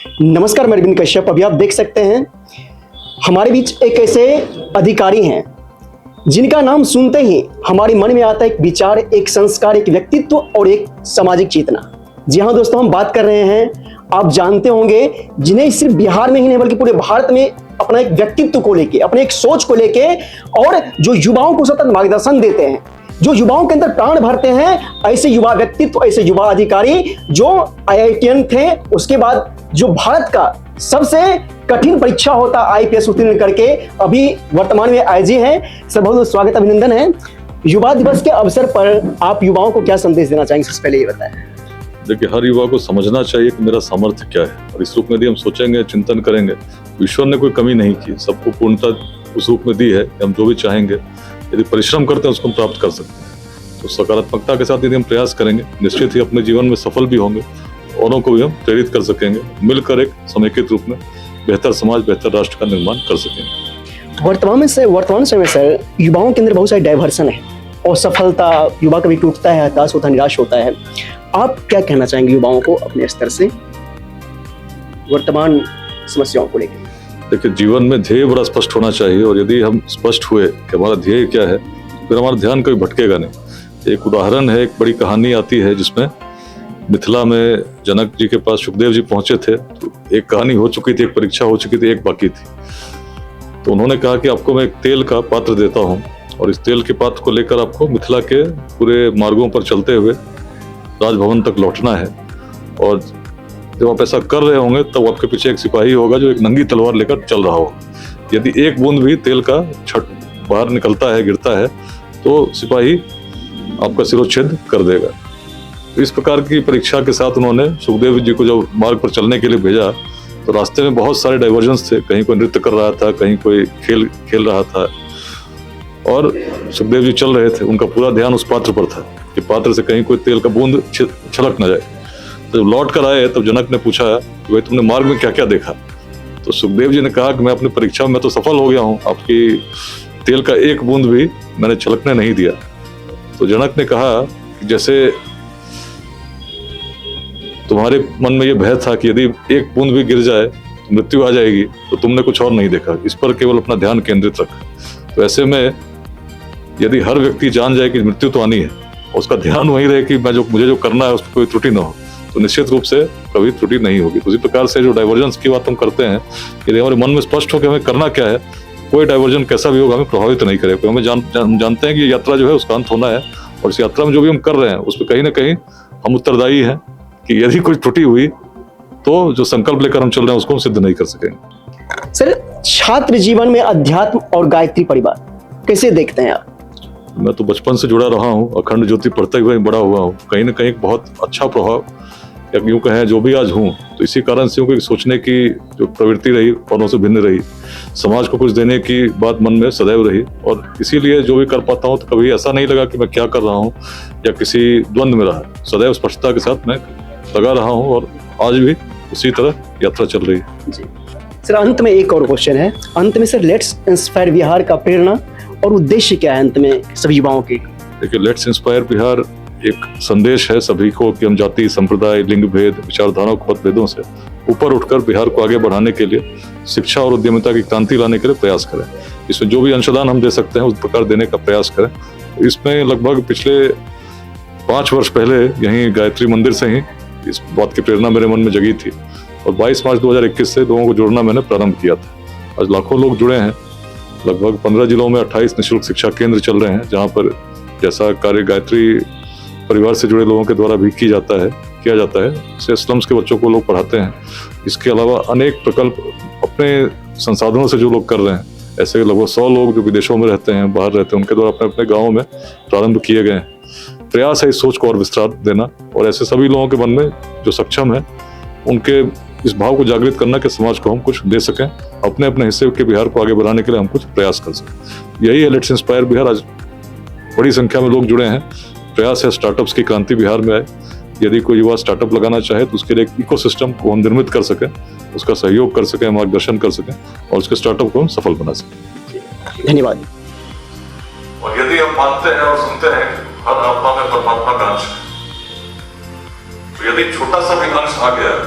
नमस्कार, मैं अरविंद कश्यप। अभी आप देख सकते हैं हमारे बीच एक ऐसे अधिकारी हैं जिनका नाम सुनते ही हमारे मन में आता है एक विचार, एक संस्कार, एक व्यक्तित्व और एक सामाजिक चेतना। जी हाँ दोस्तों, हम बात कर रहे हैं, आप जानते होंगे, जिन्हें सिर्फ बिहार में ही नहीं बल्कि पूरे भारत में अपना एक व्यक्तित्व को लेके, अपने एक सोच को लेके और जो युवाओं को सतत मार्गदर्शन देते हैं, जो युवाओं के अंदर प्राण भरते हैं, ऐसे युवा व्यक्तित्व, ऐसे युवा अधिकारी जो IITian थे, उसके बाद जो भारत का सबसे कठिन परीक्षा होता IPS उत्तीर्ण करके अभी वर्तमान में IG हैं। सर बहुत बहुत स्वागत, अभिनंदन है। युवा दिवस के अवसर पर आप युवाओं को क्या संदेश देना चाहेंगे? सबसे पहले ये बताएं। देखिए, हर युवा को समझना चाहिए कि मेरा सामर्थ्य क्या है, और इस रूप में यदि हम सोचेंगे, चिंतन करेंगे, ईश्वर ने कोई कमी नहीं की, सबको पूर्णता उस रूप में दी है। हम जो भी चाहेंगे यदि परिश्रम करते हैं उसको हम प्राप्त कर सकते हैं। तो सकारात्मकता के साथ यदि हम प्रयास करेंगे, निश्चित ही अपने जीवन में सफल भी होंगे, औरों को भी हम प्रेरित कर सकेंगे, मिलकर एक समेकित रूप में बेहतर समाज, बेहतर राष्ट्र का निर्माण कर सकेंगे। वर्तमान समय सर, युवाओं के अंदर बहुत सारी डाइवर्सन है और सफलता, युवा कभी टूटता है, हताश होता है, निराश होता है। आप क्या कहना चाहेंगे युवाओं को अपने स्तर से वर्तमान समस्याओं को लेकर? देखिए, जीवन में ध्येय बड़ा स्पष्ट होना चाहिए, और यदि हम स्पष्ट हुए कि हमारा ध्येय क्या है, फिर हमारा ध्यान कभी भटकेगा नहीं। एक उदाहरण है, एक बड़ी कहानी आती है जिसमें मिथिला में जनक जी के पास सुखदेव जी पहुंचे थे। तो एक कहानी हो चुकी थी, एक परीक्षा हो चुकी थी, एक बाकी थी। तो उन्होंने कहा कि आपको मैं एक तेल का पात्र देता हूं, और इस तेल के पात्र को लेकर आपको मिथिला के पूरे मार्गों पर चलते हुए राजभवन तक लौटना है। और जब आप ऐसा कर रहे होंगे तब आपके पीछे एक सिपाही होगा जो एक नंगी तलवार लेकर चल रहा होगा। यदि एक बूंद भी तेल का छट बाहर निकलता है, गिरता है, तो सिपाही आपका सिरोच्छेद कर देगा। तो इस प्रकार की परीक्षा के साथ उन्होंने सुखदेव जी को जब मार्ग पर चलने के लिए भेजा, तो रास्ते में बहुत सारे डाइवर्जन्स थे। कहीं कोई नृत्य कर रहा था, कहीं कोई खेल रहा था, और सुखदेव जी चल रहे थे। उनका पूरा ध्यान उस पात्र पर था कि पात्र से कहीं कोई तेल का बूंद छलक न जाए। तो जब लौट कर आए तब जनक ने पूछा कि भाई, तुमने मार्ग में क्या क्या देखा? तो सुखदेव जी ने कहा कि मैं अपनी परीक्षा में तो सफल हो गया हूँ, आपकी तेल का एक बूंद भी मैंने छलकने नहीं दिया। तो जनक ने कहा कि जैसे तुम्हारे मन में यह भय था कि यदि एक बूंद भी गिर जाए तो मृत्यु आ जाएगी, तो तुमने कुछ और नहीं देखा, इस पर केवल अपना ध्यान केंद्रित रखा। तो ऐसे में यदि हर व्यक्ति जान जाए कि मृत्यु तो आनी है, और उसका ध्यान वही रहे कि मुझे जो करना है उसमें कोई त्रुटि ना हो, तो निश्चित रूप से कभी त्रुटि नहीं होगी। उसी प्रकार से जो डाइवर्जेंस की बात हम करते हैं, यदि हमारे मन में स्पष्ट हो कि हमें करना क्या है, कोई डाइवर्जन कैसा भी होगा हमें प्रभावित नहीं करेगा। हमें जानते हैं कि ये यात्रा जो है उसका अंत होना है, और इस यात्रा में जो भी हम कर रहे हैं उस पर कहीं ना कहीं हम उत्तरदायी हैं कि यदि कोई त्रुटि हुई तो जो संकल्प लेकर हम चल रहे हैं उसको हम सिद्ध नहीं कर सकेंगे। सर, छात्र जीवन में अध्यात्म और गायत्री परिवार कैसे देखते हैं आप? मैं तो बचपन से जुड़ा रहा हूँ, अखंड ज्योति पढ़ते हुए बड़ा हुआ हूँ। कहीं ना कहीं बहुत अच्छा प्रभाव, या यूँ कहें जो भी आज हूँ, तो इसी कारण से क्योंकि सोचने की जो प्रवृत्ति रही औरों से भिन्न रही, समाज को कुछ देने की बात मन में सदैव रही, और इसीलिए जो भी कर पाता हूँ तो कभी ऐसा नहीं लगा कि मैं क्या कर रहा हूँ या किसी द्वंद्व में रहा। सदैव स्पष्टता के साथ मैं लगा रहा हूँ, और आज भी उसी तरह यात्रा चल रही है। जी सर, अंत में एक और क्वेश्चन है। अंत में सर, लेट्स इंस्पायर बिहार का प्रेरणा और उद्देश्य क्या है अंत में सभी युवाओं के? देखिए, लेट्स इंस्पायर बिहार एक संदेश है सभी को कि हम जाति, संप्रदाय, लिंग भेद, विचारधाराओं को मतभेदों से ऊपर उठकर बिहार को आगे बढ़ाने के लिए, शिक्षा और उद्यमिता की क्रांति लाने के लिए प्रयास करें। इसमें जो भी अंशदान हम दे सकते हैं उस प्रकार देने का प्रयास करें। इसमें लगभग पिछले 5 वर्ष पहले यहीं गायत्री मंदिर से ही इस बात की प्रेरणा मेरे मन में जगी थी, और 22 मार्च 2021 से लोगों को जोड़ना मैंने प्रारंभ किया था। आज लाखों लोग जुड़े हैं। लगभग 15 जिलों में 28 निःशुल्क शिक्षा केंद्र चल रहे हैं, जहाँ पर जैसा कार्य गायत्री परिवार से जुड़े लोगों के द्वारा भी किया जाता है। इससे स्लम्स के बच्चों को लोग पढ़ाते हैं। इसके अलावा अनेक प्रकल्प अपने संसाधनों से जो लोग कर रहे हैं, ऐसे लगभग 100 लोग जो विदेशों में रहते हैं, बाहर रहते हैं, उनके द्वारा अपने अपने गाँव में प्रारंभ किए गए हैं। प्रयास है इस सोच को और विस्तार देना, और ऐसे सभी लोगों के मन में जो सक्षम है उनके इस भाव को जागृत करना कि समाज को हम कुछ दे सकें, अपने अपने हिस्से के बिहार को आगे बढ़ाने के लिए हम कुछ प्रयास कर सकें। यही है लेट्स इंस्पायर बिहार। आज बड़ी संख्या में लोग जुड़े हैं। प्रयास है स्टार्टअप्स की क्रांति बिहार में आए। यदि कोई युवा स्टार्टअप लगाना चाहे तो उसके लिए एक इकोसिस्टम को हम निर्मित कर सकें, उसका सहयोग कर सकें, मार्गदर्शन कर सकें, और उसके स्टार्टअप को हम सफल बना सकें। धन्यवाद। और यदि हम मानते हैं और सुनते हैं हर आत्मा में परमात्मा का अंश, तो यदि छोटा सा भी अंश आ गया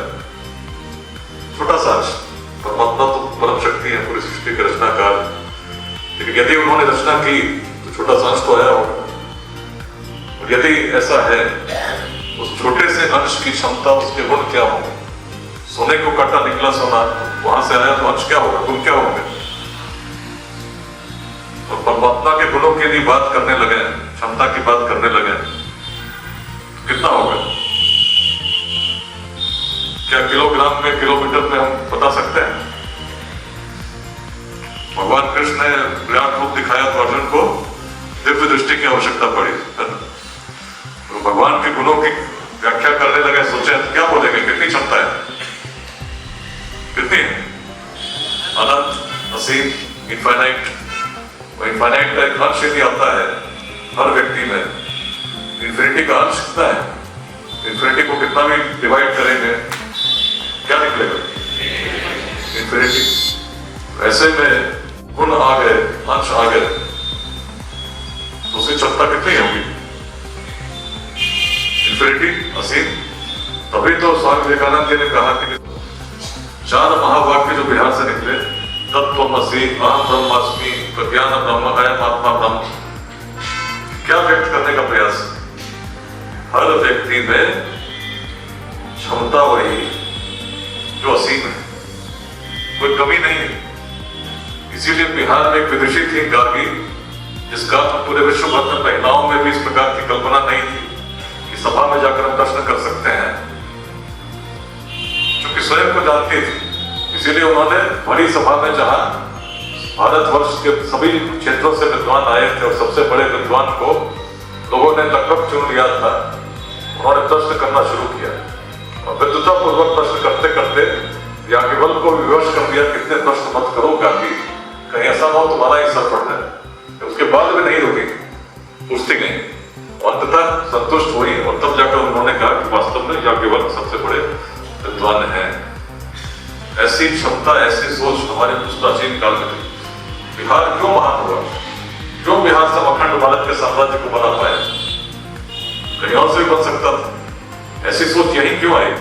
लेकिन यदि उन्होंने रचना की तो छोटा सा अंश तो आया होगा। और यदि ऐसा है, उस छोटे से अंश की क्षमता, उसके गुण क्या होंगे? सोने को काटा निकला सोना, वहां से आया तो अंश क्या होगा, गुण क्या होंगे? और परमात्मा के गुणों की यदि बात करने लगे, क्षमता की बात करने लगे, तो कितना होगा? क्या किलोग्राम में, किलोमीटर में हम बता सकते हैं? भगवान कृष्ण ने विराट रूप दिखाया तो अर्जुन को दिव्य दृष्टि की आवश्यकता पड़ी। तो भगवान के गुणों की व्याख्या करने लगे, सोचे क्या बोलेंगे, कितनी क्षमता है, कितनी है? अनंत, असीम, इनफाइनाइट। इनफाइनाइट का एक अंश यदि आता है हर व्यक्ति में, इन्फिनिटी का अंश कितना है? इन्फिनिटी को कितना भी डिवाइड करेंगे क्या निकलेगा? इन्फिनिटी। ऐसे में गुण आ गए, अंश आ गए, तो उसकी क्षमता कितनी होगी? इन्फिनिटी, असीम। तभी तो स्वामी विवेकानंद जी ने कहा कि 4 महावाक्य जो बिहार से निकले, तत्त्वमसि, अहम ब्रह्मास्मि, प्रज्ञान ब्रह्म, अयम आत्मा ब्रह्म, क्या व्यक्त करने का प्रयास? हर व्यक्ति में क्षमता वही जो असीम है, कोई कमी नहीं है। इसीलिए बिहार में एक विदुषी थी गार्गी, जिसका पूरे विश्व भर में महिलाओं में भी इस प्रकार की कल्पना नहीं थी कि सभा में जाकर हम प्रश्न कर सकते हैं, क्योंकि स्वयं को जानती थी। इसीलिए उन्होंने बड़ी सभा में, जहां भारतवर्ष के सभी क्षेत्रों से विद्वान आए थे और सबसे बड़े विद्वान को लोगों ने लगभग चुन लिया था, उन्होंने प्रश्न करना शुरू किया और विद्वतापूर्वक प्रश्न करते करते याज्ञवल्क्य को विवश कर दिया, कितने प्रश्न मत करो गार्गी, कहीं ऐसा ना हो तुम्हारा ही सर पड़ जाए। उसके बाद भी नहीं रुकी, पूछती गई, अंततः संतुष्ट हुई और तब जाकर उन्होंने कहा कि वास्तव में याज्ञवल्क्य सबसे बड़े विद्वान हैं। ऐसी क्षमता, ऐसी सोच हमारे प्राचीन काल में थी। बिहार क्यों महान हुआ? क्यों बिहार से अखंड भारत के साम्राज्य को बना पाया? कहीं और से भी बन सकता था। ऐसी सोच यही क्यों आई?